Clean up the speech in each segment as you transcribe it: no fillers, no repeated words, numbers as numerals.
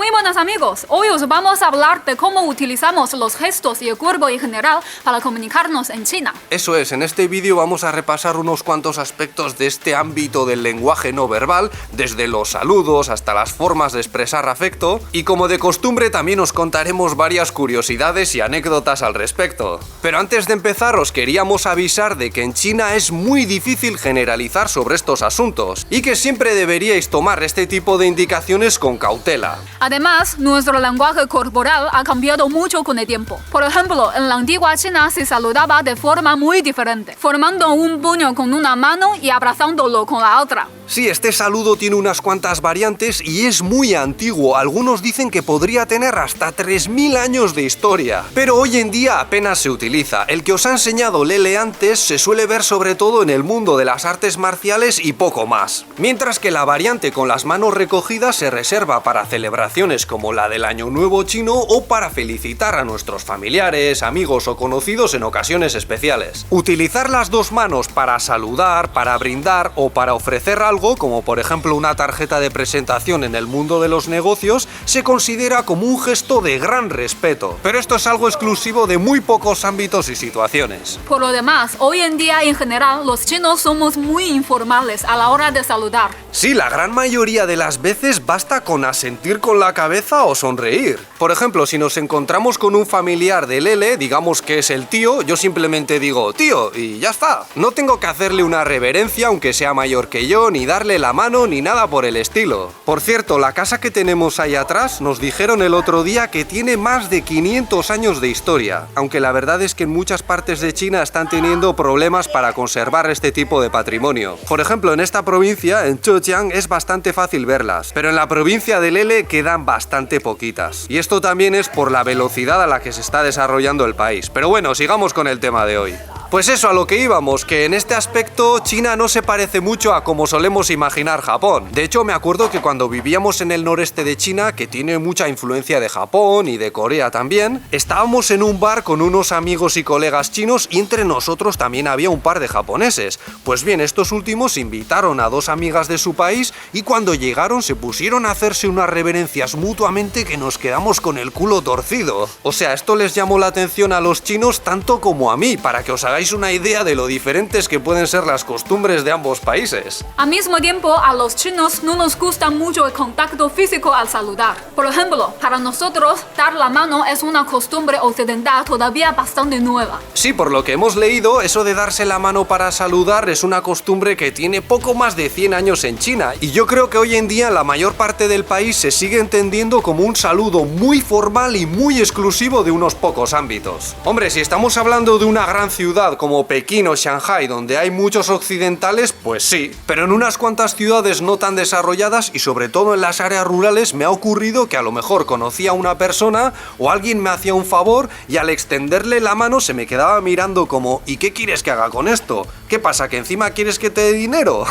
Muy buenos amigos, hoy os vamos a hablar de cómo utilizamos los gestos y el cuerpo en general para comunicarnos en China. Eso es, en este vídeo vamos a repasar unos cuantos aspectos de este ámbito del lenguaje no verbal, desde los saludos hasta las formas de expresar afecto, y como de costumbre también os contaremos varias curiosidades y anécdotas al respecto. Pero antes de empezar os queríamos avisar de que en China es muy difícil generalizar sobre estos asuntos, y que siempre deberíais tomar este tipo de indicaciones con cautela. Además, nuestro lenguaje corporal ha cambiado mucho con el tiempo. Por ejemplo, en la antigua China se saludaba de forma muy diferente, formando un puño con una mano y abrazándolo con la otra. Sí, este saludo tiene unas cuantas variantes y es muy antiguo. Algunos dicen que podría tener hasta 3000 años de historia. Pero hoy en día apenas se utiliza. El que os ha enseñado Lele antes se suele ver sobre todo en el mundo de las artes marciales y poco más. Mientras que la variante con las manos recogidas se reserva para celebraciones como la del Año Nuevo chino o para felicitar a nuestros familiares, amigos o conocidos en ocasiones especiales. Utilizar las dos manos para saludar, para brindar o para ofrecer algo, como por ejemplo una tarjeta de presentación en el mundo de los negocios, se considera como un gesto de gran respeto. Pero esto es algo exclusivo de muy pocos ámbitos y situaciones. Por lo demás, hoy en día en general los chinos somos muy informales a la hora de saludar. Sí, la gran mayoría de las veces basta con asentir con la cabeza o sonreír. Por ejemplo, si nos encontramos con un familiar de Lele, digamos que es el tío, yo simplemente digo tío y ya está. No tengo que hacerle una reverencia aunque sea mayor que yo, ni darle la mano ni nada por el estilo. Por cierto, la casa que tenemos ahí atrás nos dijeron el otro día que tiene más de 500 años de historia, aunque la verdad es que en muchas partes de China están teniendo problemas para conservar este tipo de patrimonio. Por ejemplo, en esta provincia, en Zhejiang, es bastante fácil verlas, pero en la provincia de Lele quedan bastante poquitas. Y esto también es por la velocidad a la que se está desarrollando el país. Pero bueno, sigamos con el tema de hoy. Pues eso, a lo que íbamos, que en este aspecto China no se parece mucho a como solemos imaginar Japón. De hecho, me acuerdo que cuando vivíamos en el noreste de China, que tiene mucha influencia de Japón y de Corea también, estábamos en un bar con unos amigos y colegas chinos y entre nosotros también había un par de japoneses. Pues bien, estos últimos invitaron a dos amigas de su país y cuando llegaron se pusieron a hacerse unas reverencias mutuamente que nos quedamos con el culo torcido. O sea, esto les llamó la atención a los chinos tanto como a mí, para que os hagáis una idea de lo diferentes que pueden ser las costumbres de ambos países. Al mismo tiempo, a los chinos no nos gusta mucho el contacto físico al saludar. Por ejemplo, para nosotros, dar la mano es una costumbre occidental todavía bastante nueva. Sí, por lo que hemos leído, eso de darse la mano para saludar es una costumbre que tiene poco más de 100 años en China, y yo creo que hoy en día la mayor parte del país se sigue entendiendo como un saludo muy formal y muy exclusivo de unos pocos ámbitos. Hombre, si estamos hablando de una gran ciudad como Pekín o Shanghai, donde hay muchos occidentales, pues sí, pero en unas cuantas ciudades no tan desarrolladas y sobre todo en las áreas rurales me ha ocurrido que a lo mejor conocía a una persona o alguien me hacía un favor y al extenderle la mano se me quedaba mirando como ¿y qué quieres que haga con esto? ¿Qué pasa, que encima quieres que te dé dinero?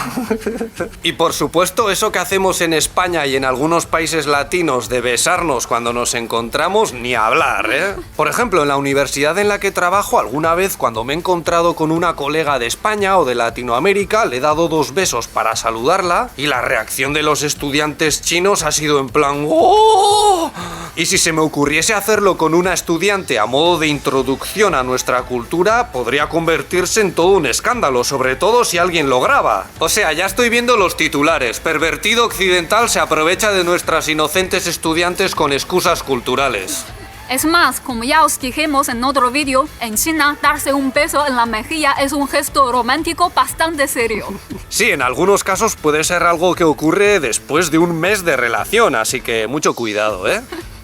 Y por supuesto eso que hacemos en España y en algunos países latinos de besarnos cuando nos encontramos, ni hablar, ¿eh? Por ejemplo, en la universidad en la que trabajo, alguna vez cuando me he encontrado con una colega de España o de Latinoamérica, le he dado 2 besos para saludarla y la reacción de los estudiantes chinos ha sido en plan ¡oh! Y si se me ocurriese hacerlo con una estudiante a modo de introducción a nuestra cultura, podría convertirse en todo un escándalo, sobre todo si alguien lo graba. O sea, ya estoy viendo los titulares. Pervertido occidental se aprovecha de nuestras inocentes estudiantes con excusas culturales. Es más, como ya os dijimos en otro vídeo, en China darse un beso en la mejilla es un gesto romántico bastante serio. Sí, en algunos casos puede ser algo que ocurre después de un mes de relación, así que mucho cuidado, ¿eh?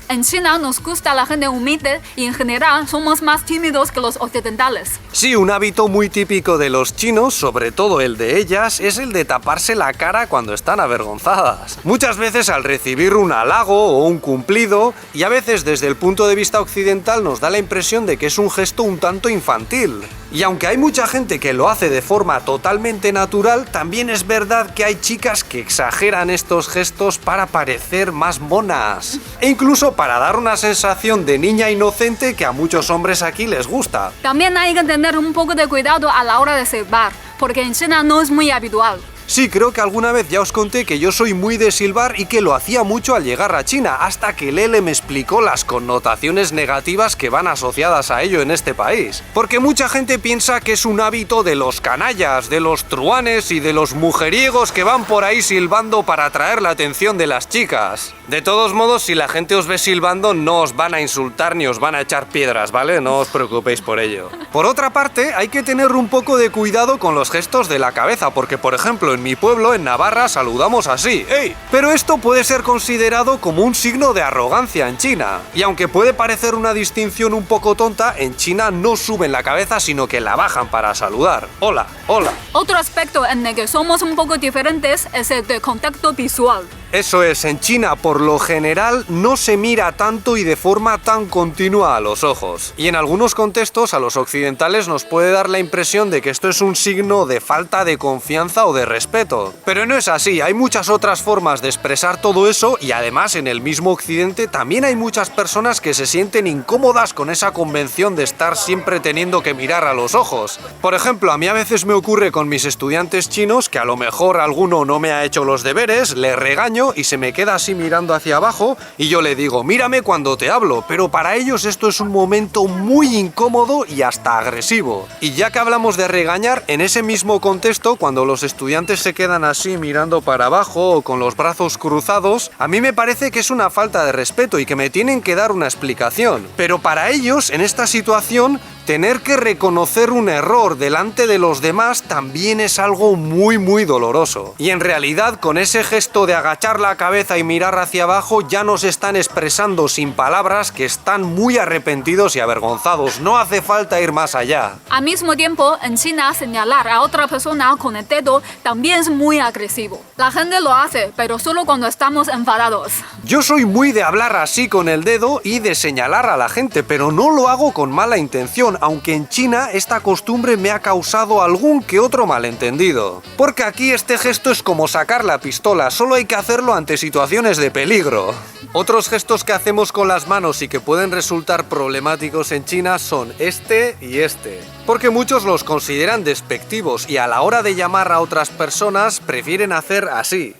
En China nos gusta la gente humilde y en general somos más tímidos que los occidentales. Sí, un hábito muy típico de los chinos, sobre todo el de ellas, es el de taparse la cara cuando están avergonzadas. Muchas veces al recibir un halago o un cumplido, y a veces desde el punto de vista occidental nos da la impresión de que es un gesto un tanto infantil. Y aunque hay mucha gente que lo hace de forma totalmente natural, también es verdad que hay chicas que exageran estos gestos para parecer más monas. E incluso para dar una sensación de niña inocente que a muchos hombres aquí les gusta. También hay que tener un poco de cuidado a la hora de silbar, porque en China no es muy habitual. Sí, creo que alguna vez ya os conté que yo soy muy de silbar y que lo hacía mucho al llegar a China, hasta que Lele me explicó las connotaciones negativas que van asociadas a ello en este país. Porque mucha gente piensa que es un hábito de los canallas, de los truanes y de los mujeriegos que van por ahí silbando para atraer la atención de las chicas. De todos modos, si la gente os ve silbando, no os van a insultar ni os van a echar piedras, ¿vale? No os preocupéis por ello. Por otra parte, hay que tener un poco de cuidado con los gestos de la cabeza, porque por ejemplo en mi pueblo, en Navarra, saludamos así, ¡ey! Pero esto puede ser considerado como un signo de arrogancia en China. Y aunque puede parecer una distinción un poco tonta, en China no suben la cabeza sino que la bajan para saludar. Hola, hola. Otro aspecto en el que somos un poco diferentes es el de contacto visual. Eso es, en China por lo general no se mira tanto y de forma tan continua a los ojos. Y en algunos contextos a los occidentales nos puede dar la impresión de que esto es un signo de falta de confianza o de respeto. Pero no es así, hay muchas otras formas de expresar todo eso y además en el mismo occidente también hay muchas personas que se sienten incómodas con esa convención de estar siempre teniendo que mirar a los ojos. Por ejemplo, a mí a veces me ocurre con mis estudiantes chinos que a lo mejor alguno no me ha hecho los deberes, le regaño y se me queda así mirando hacia abajo y yo le digo, mírame cuando te hablo, pero para ellos esto es un momento muy incómodo y hasta agresivo. Y ya que hablamos de regañar, en ese mismo contexto, cuando los estudiantes se quedan así mirando para abajo o con los brazos cruzados, a mí me parece que es una falta de respeto y que me tienen que dar una explicación. Pero para ellos, en esta situación, tener que reconocer un error delante de los demás también es algo muy doloroso. Y en realidad con ese gesto de agachar la cabeza y mirar hacia abajo ya nos están expresando sin palabras que están muy arrepentidos y avergonzados. No hace falta ir más allá. Al mismo tiempo, en China señalar a otra persona con el dedo también es muy agresivo. La gente lo hace, pero solo cuando estamos enfadados. Yo soy muy de hablar así con el dedo y de señalar a la gente, pero no lo hago con mala intención, aunque en China esta costumbre me ha causado algún que otro malentendido. Porque aquí este gesto es como sacar la pistola, solo hay que hacerlo ante situaciones de peligro. Otros gestos que hacemos con las manos y que pueden resultar problemáticos en China son este y este. Porque muchos los consideran despectivos y a la hora de llamar a otras personas prefieren hacer así.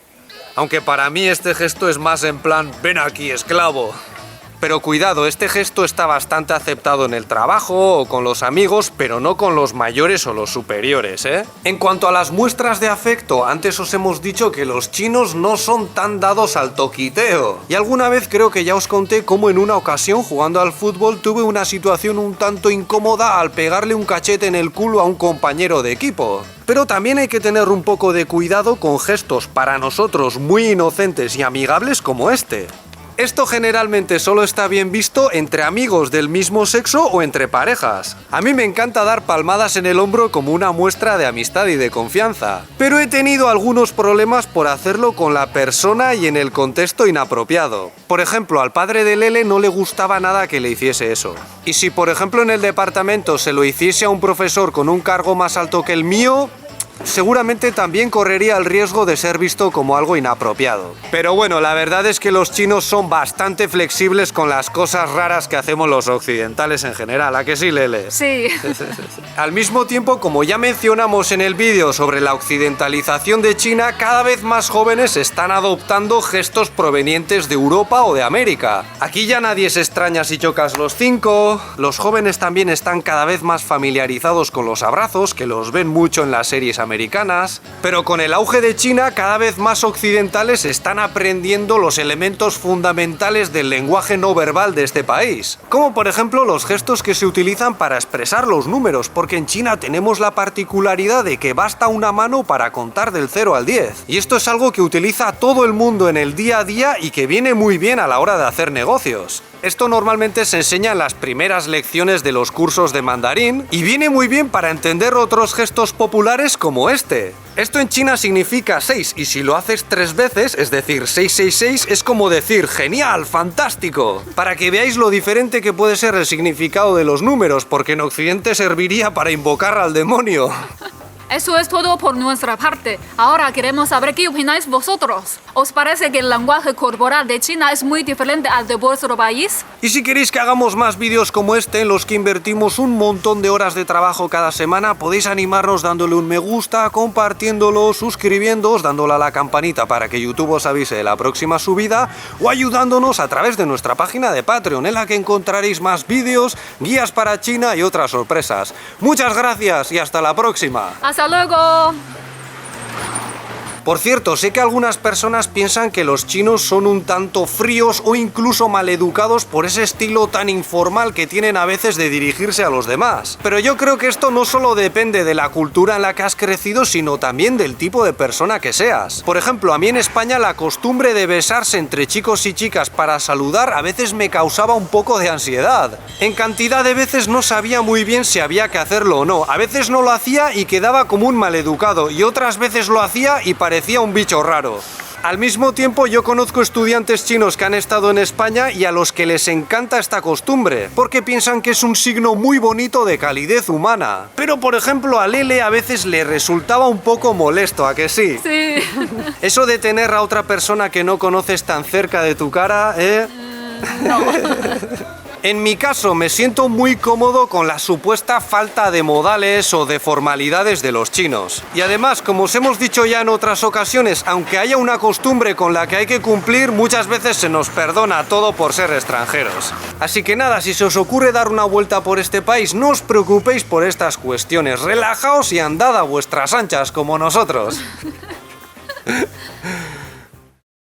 Aunque para mí este gesto es más en plan, ven aquí, esclavo. Pero cuidado, este gesto está bastante aceptado en el trabajo o con los amigos, pero no con los mayores o los superiores, ¿eh? En cuanto a las muestras de afecto, antes os hemos dicho que los chinos no son tan dados al toquiteo. Y alguna vez creo que ya os conté cómo en una ocasión jugando al fútbol tuve una situación un tanto incómoda al pegarle un cachete en el culo a un compañero de equipo. Pero también hay que tener un poco de cuidado con gestos para nosotros muy inocentes y amigables como este. Esto generalmente solo está bien visto entre amigos del mismo sexo o entre parejas. A mí me encanta dar palmadas en el hombro como una muestra de amistad y de confianza, pero he tenido algunos problemas por hacerlo con la persona y en el contexto inapropiado. Por ejemplo, al padre de Lele no le gustaba nada que le hiciese eso. Y si por ejemplo en el departamento se lo hiciese a un profesor con un cargo más alto que el mío, seguramente también correría el riesgo de ser visto como algo inapropiado. Pero bueno, la verdad es que los chinos son bastante flexibles con las cosas raras que hacemos los occidentales en general, ¿a que sí, Lele? Sí. Al mismo tiempo, como ya mencionamos en el vídeo sobre la occidentalización de China, cada vez más jóvenes están adoptando gestos provenientes de Europa o de América. Aquí ya nadie se extraña si chocas los 5, los jóvenes también están cada vez más familiarizados con los abrazos, que los ven mucho en las series americanas, pero con el auge de China cada vez más occidentales están aprendiendo los elementos fundamentales del lenguaje no verbal de este país, como por ejemplo los gestos que se utilizan para expresar los números, porque en China tenemos la particularidad de que basta una mano para contar del 0 al 10, y esto es algo que utiliza todo el mundo en el día a día y que viene muy bien a la hora de hacer negocios. Esto normalmente se enseña en las primeras lecciones de los cursos de mandarín y viene muy bien para entender otros gestos populares como este. Esto en China significa 6 y si lo haces 3 veces, es decir, 666, es como decir genial, fantástico. Para que veáis lo diferente que puede ser el significado de los números, porque en Occidente serviría para invocar al demonio. Eso es todo por nuestra parte. Ahora queremos saber qué opináis vosotros. ¿Os parece que el lenguaje corporal de China es muy diferente al de vuestro país? Y si queréis que hagamos más vídeos como este en los que invertimos un montón de horas de trabajo cada semana, podéis animarnos dándole un me gusta, compartiéndolo, suscribiéndoos, dándole a la campanita para que YouTube os avise de la próxima subida o ayudándonos a través de nuestra página de Patreon, en la que encontraréis más vídeos, guías para China y otras sorpresas. Muchas gracias y hasta la próxima. ¡Hasta luego! Por cierto, sé que algunas personas piensan que los chinos son un tanto fríos o incluso maleducados por ese estilo tan informal que tienen a veces de dirigirse a los demás. Pero yo creo que esto no solo depende de la cultura en la que has crecido, sino también del tipo de persona que seas. Por ejemplo, a mí en España la costumbre de besarse entre chicos y chicas para saludar a veces me causaba un poco de ansiedad. En cantidad de veces no sabía muy bien si había que hacerlo o no. A veces no lo hacía y quedaba como un maleducado, y otras veces lo hacía y parecía un bicho raro. Al mismo tiempo, yo conozco estudiantes chinos que han estado en España y a los que les encanta esta costumbre, porque piensan que es un signo muy bonito de calidez humana. Pero, por ejemplo, a Lele a veces le resultaba un poco molesto, ¿a que sí? Sí. Eso de tener a otra persona que no conoces tan cerca de tu cara, No. En mi caso, me siento muy cómodo con la supuesta falta de modales o de formalidades de los chinos. Y además, como os hemos dicho ya en otras ocasiones, aunque haya una costumbre con la que hay que cumplir, muchas veces se nos perdona todo por ser extranjeros. Así que nada, si se os ocurre dar una vuelta por este país, no os preocupéis por estas cuestiones. Relajaos y andad a vuestras anchas como nosotros.